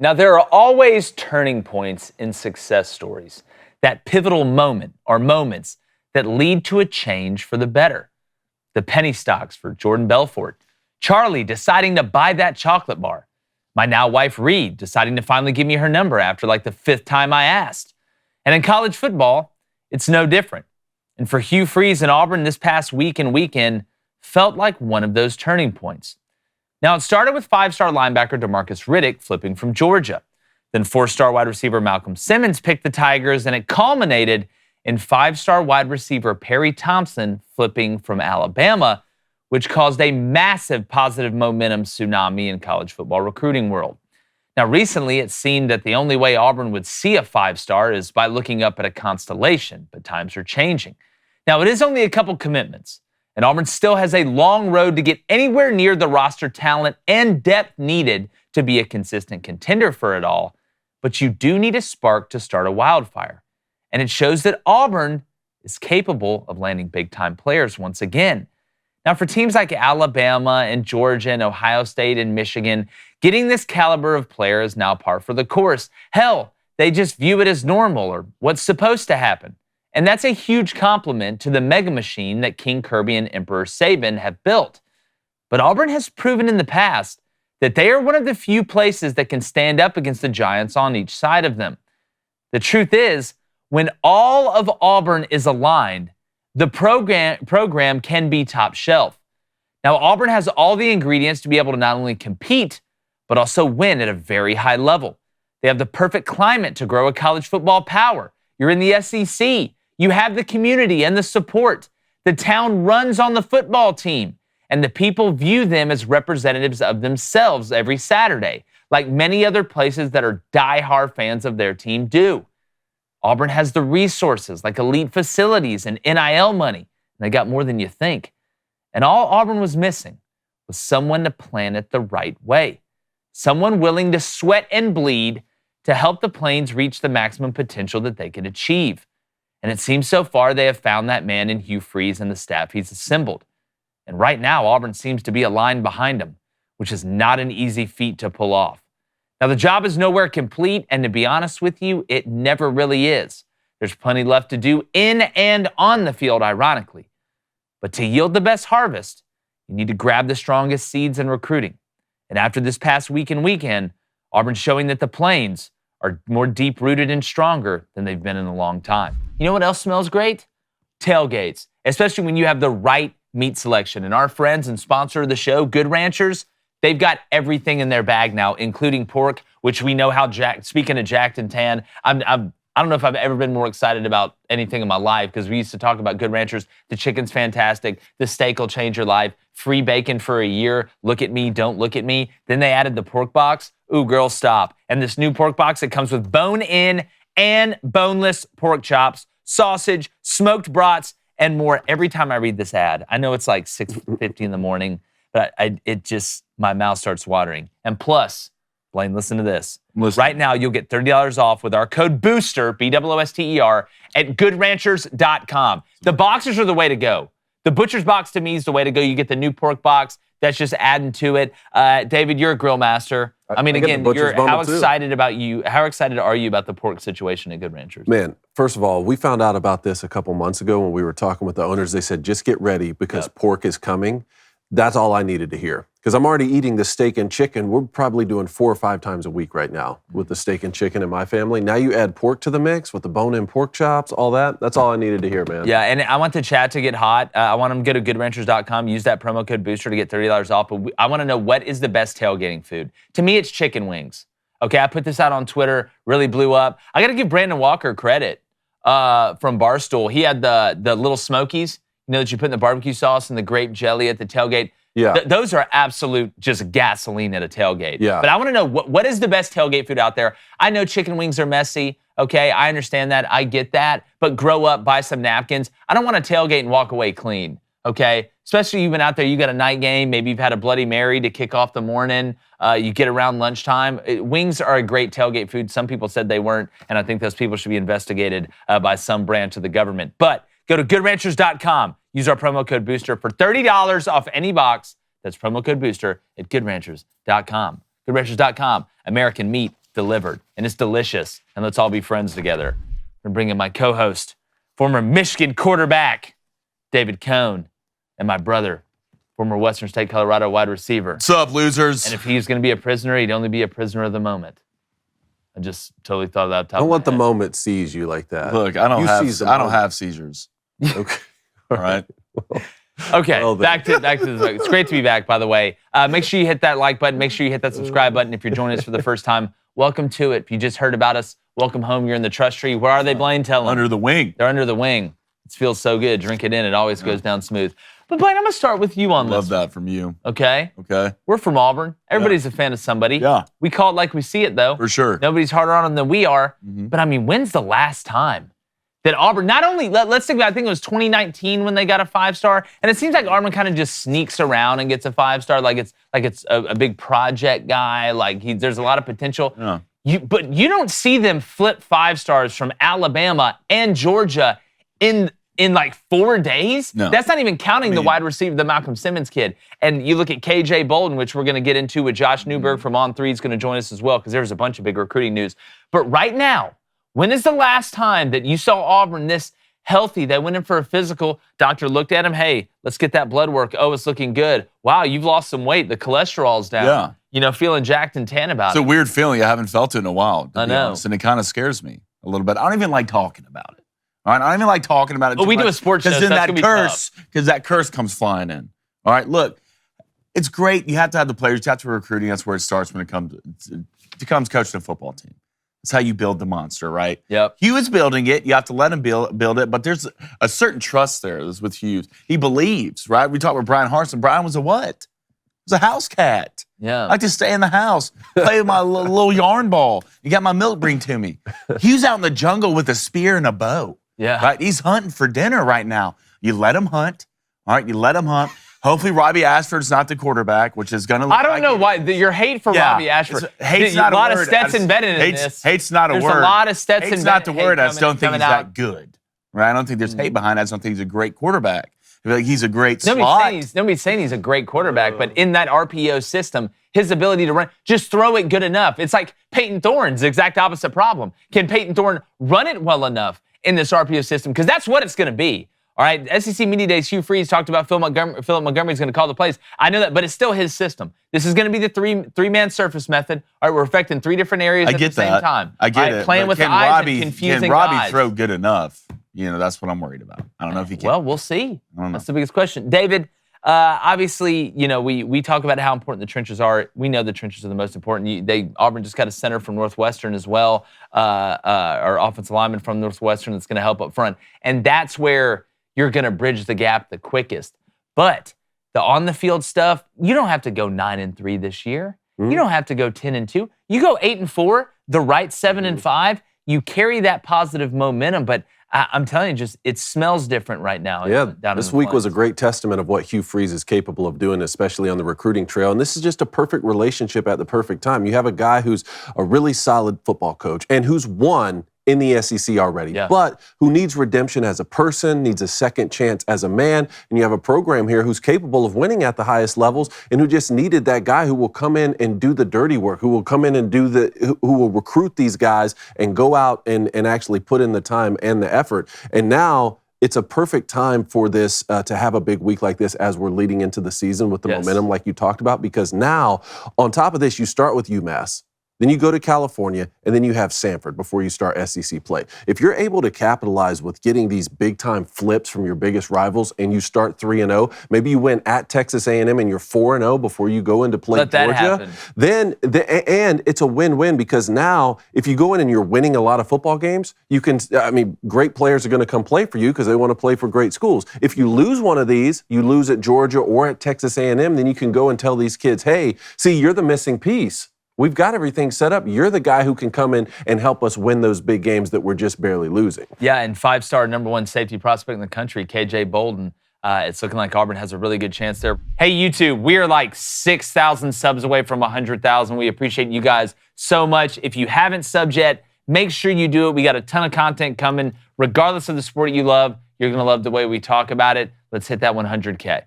Now, there are always turning points in success stories, that pivotal moment or moments that lead to a change for the better. The penny stocks for Jordan Belfort, Charlie deciding to buy that chocolate bar, my now wife Reed deciding to finally give me her number after like the 5th time I asked. And in college football, it's no different. And for Hugh Freeze and Auburn, this past week and weekend felt like one of those turning points. Now, it started with 5-star linebacker DeMarcus Riddick flipping from Georgia. Then 4-star wide receiver Malcolm Simmons picked the Tigers, and it culminated in 5-star wide receiver Perry Thompson flipping from Alabama, which caused a massive positive momentum tsunami in college football recruiting world. Now, recently, it seemed that the only way Auburn would see a 5-star is by looking up at a constellation, but times are changing. Now, it is only a couple commitments, and Auburn still has a long road to get anywhere near the roster talent and depth needed to be a consistent contender for it all. But you do need a spark to start a wildfire. And it shows that Auburn is capable of landing big-time players once again. Now, for teams like Alabama and Georgia and Ohio State and Michigan, getting this caliber of player is now par for the course. Hell, they just view it as normal or what's supposed to happen. And that's a huge compliment to the mega machine that King Kirby and Emperor Saban have built. But Auburn has proven in the past that they are one of the few places that can stand up against the giants on each side of them. The truth is, when all of Auburn is aligned, the program can be top shelf. Now, Auburn has all the ingredients to be able to not only compete, but also win at a very high level. They have the perfect climate to grow a college football power. You're in the SEC. You have the community and the support. The town runs on the football team, and the people view them as representatives of themselves every Saturday, like many other places that are diehard fans of their team do. Auburn has the resources, like elite facilities and NIL money, and they got more than you think. And all Auburn was missing was someone to plan it the right way, someone willing to sweat and bleed to help the Plains reach the maximum potential that they could achieve. And it seems so far they have found that man in Hugh Freeze and the staff he's assembled. And right now, Auburn seems to be aligned behind him, which is not an easy feat to pull off. Now, the job is nowhere complete, and to be honest with you, it never really is. There's plenty left to do in and on the field, ironically. But to yield the best harvest, you need to grab the strongest seeds in recruiting. And after this past week and weekend, Auburn's showing that the Plains are more deep-rooted and stronger than they've been in a long time. You know what else smells great? Tailgates, especially when you have the right meat selection. And our friends and sponsor of the show, Good Ranchers, they've got everything in their bag now, including pork, which we know how jacked. Speaking of jacked and tan, I don't know if I've ever been more excited about anything in my life, because we used to talk about Good Ranchers. The chicken's fantastic. The steak will change your life. Free bacon for a year. Look at me, don't look at me. Then they added the pork box. Ooh, girl, stop. And this new pork box, it comes with bone-in and boneless pork chops, sausage, smoked brats, and more. Every time I read this ad, I know it's like 6:50 in the morning, but it just, my mouth starts watering. And plus, Blaine, listen to this. Right now, you'll get $30 off with our code BOOSTER, BOOSTER, at goodranchers.com. The boxers are the way to go. The butcher's box to me is the way to go. You get the new pork box. That's just adding to it. David, you're a grill master. I mean, again, how excited are you about the pork situation at Good Ranchers? Man, first of all, we found out about this a couple months ago when we were talking with the owners. They said, just get ready because pork is coming. That's all I needed to hear. Because I'm already eating the steak and chicken. We're probably doing 4 or 5 times a week right now with the steak and chicken in my family. Now you add pork to the mix with the bone-in pork chops, all that. That's all I needed to hear, man. Yeah, and I want the chat to get hot. I want them to go to goodranchers.com, use that promo code BOOSTER to get $30 off. But I want to know, what is the best tailgating food? To me, it's chicken wings. Okay, I put this out on Twitter, really blew up. I got to give Brandon Walker credit from Barstool. He had the little Smokies, you know, that you put in the barbecue sauce and the grape jelly at the tailgate. Yeah. Those are absolute just gasoline at a tailgate. Yeah. But I want to know, what is the best tailgate food out there? I know chicken wings are messy. Okay, I understand that. I get that. But grow up, buy some napkins. I don't want to tailgate and walk away clean. Okay? Especially you've been out there, you got a night game. Maybe you've had a Bloody Mary to kick off the morning. You get around lunchtime. Wings are a great tailgate food. Some people said they weren't. And I think those people should be investigated by some branch of the government. But go to goodranchers.com. Use our promo code BOOSTER for $30 off any box. That's promo code BOOSTER at goodranchers.com. Goodranchers.com. American meat delivered, and it's delicious. And let's all be friends together. I'm bringing my co-host, former Michigan quarterback, David Cohn, and my brother, former Western State Colorado wide receiver. What's up, losers? And if he's going to be a prisoner, he'd only be a prisoner of the moment. I just totally thought of that. Don't let the moment seize you like that. Look, I don't have seizures. Okay. All right. Okay, back to this. It's great to be back, by the way. Make sure you hit that like button. Make sure you hit that subscribe button. If you're joining us for the first time, welcome to it. If you just heard about us, welcome home. You're in the trust tree. Where are they, Blaine? Tell them. Under the wing. They're under the wing. It feels so good. Drink it in. It always goes down smooth. But Blaine, I'm going to start with you on this. Love that from you. Okay? Okay. We're from Auburn. Everybody's a fan of somebody. Yeah. We call it like we see it, though. For sure. Nobody's harder on them than we are. But, I mean, when's the last time that Auburn, not only, let's think about it, I think it was 2019 when they got a 5-star, and it seems like Auburn kind of just sneaks around and gets a 5-star, like it's a big project guy, like there's a lot of potential. Yeah. But you don't see them flip 5-stars from Alabama and Georgia in like 4 days. No. That's not even counting the wide receiver, the Malcolm Simmons kid. And you look at KJ Bolden, which we're going to get into with Josh Newberg from On3 is going to join us as well, because there's a bunch of big recruiting news. But right now, when is the last time that you saw Auburn this healthy? They went in for a physical. Doctor looked at him. Hey, let's get that blood work. Oh, it's looking good. Wow, you've lost some weight. The cholesterol's down. Yeah. You know, feeling jacked and tan about it. It's a weird feeling. I haven't felt it in a while, to I be know. honest, and it kind of scares me a little bit. I don't even like talking about it. All right, I don't even like talking about it. But we do a sports show, because so then that's that curse comes flying in. All right, look, it's great. You have to have the players. You have to be recruiting. That's where it starts when it becomes coaching a football team. That's how you build the monster, right? Yep. Hughes building it. You have to let him build it. But there's a certain trust there that's with Hughes. He believes, right? We talked with Brian Harson. Brian was a what? He was a house cat. Yeah. I like to stay in the house, play with my little yarn ball. You got my milk bring to me. Hughes out in the jungle with a spear and a bow. Yeah. Right? He's hunting for dinner right now. You let him hunt. All right? You let him hunt. Hopefully, Robbie Ashford's not the quarterback, which is going to look I don't know why. Your hate for Robbie Ashford. Hate's There's not a lot word. of Stetson Bennett in this. Hate's not a There's word. There's a lot of Stetson Hate's Bennett. not the word. I just don't think he's that out. good. Right? I don't think there's hate behind it. I just don't think he's a great quarterback. I feel like he's a great slot. Nobody's saying he's a great quarterback, but in that RPO system, his ability to run, just throw it good enough. It's like Peyton Thorne's exact opposite problem. Can Peyton Thorne run it well enough in this RPO system? Because that's what it's going to be. All right, SEC Media Days, Hugh Freeze talked about Philip Montgomery's going to call the plays. I know that, but it's still his system. This is going to be the three-man surface method. All right, we're affecting 3 different areas at the same time. I get it. Playing with the eyes and confusing guys. Can Robbie throw good enough? You know, that's what I'm worried about. I don't know if he can. Well, we'll see. That's the biggest question. David, obviously, you know, we talk about how important the trenches are. We know the trenches are the most important. Auburn just got a center from Northwestern as well, or offensive lineman from Northwestern that's going to help up front. And that's where you're going to bridge the gap the quickest. But the on-the-field stuff, you don't have to go 9-3 this year. You don't have to go 10-2. You go 8-4, the right 7-5. You carry that positive momentum, but I'm telling you, just it smells different right now. Yeah, this week was a great testament of what Hugh Freeze is capable of doing, especially on the recruiting trail. And this is just a perfect relationship at the perfect time. You have a guy who's a really solid football coach and who's won in the SEC already, but who needs redemption as a person, needs a second chance as a man. And you have a program here who's capable of winning at the highest levels and who just needed that guy who will come in and do the dirty work, who will come in and who will recruit these guys and go out and actually put in the time and the effort. And now it's a perfect time for this to have a big week like this as we're leading into the season with the momentum like you talked about, because now on top of this, you start with UMass. Then you go to California, and then you have Samford before you start SEC play. If you're able to capitalize with getting these big-time flips from your biggest rivals and you start 3-0, maybe you win at Texas A&M and you're 4-0 before you go into play Georgia, then and it's a win-win, because now if you go in and you're winning a lot of football games, you can, great players are going to come play for you because they want to play for great schools. If you lose one of these, you lose at Georgia or at Texas A&M, then you can go and tell these kids, hey, see, you're the missing piece. We've got everything set up. You're the guy who can come in and help us win those big games that we're just barely losing. Yeah, and 5-star number 1 safety prospect in the country, KJ Bolden. It's looking like Auburn has a really good chance there. Hey, YouTube, we are like 6,000 subs away from 100,000. We appreciate you guys so much. If you haven't subbed yet, make sure you do it. We got a ton of content coming. Regardless of the sport you love, you're going to love the way we talk about it. Let's hit that 100K.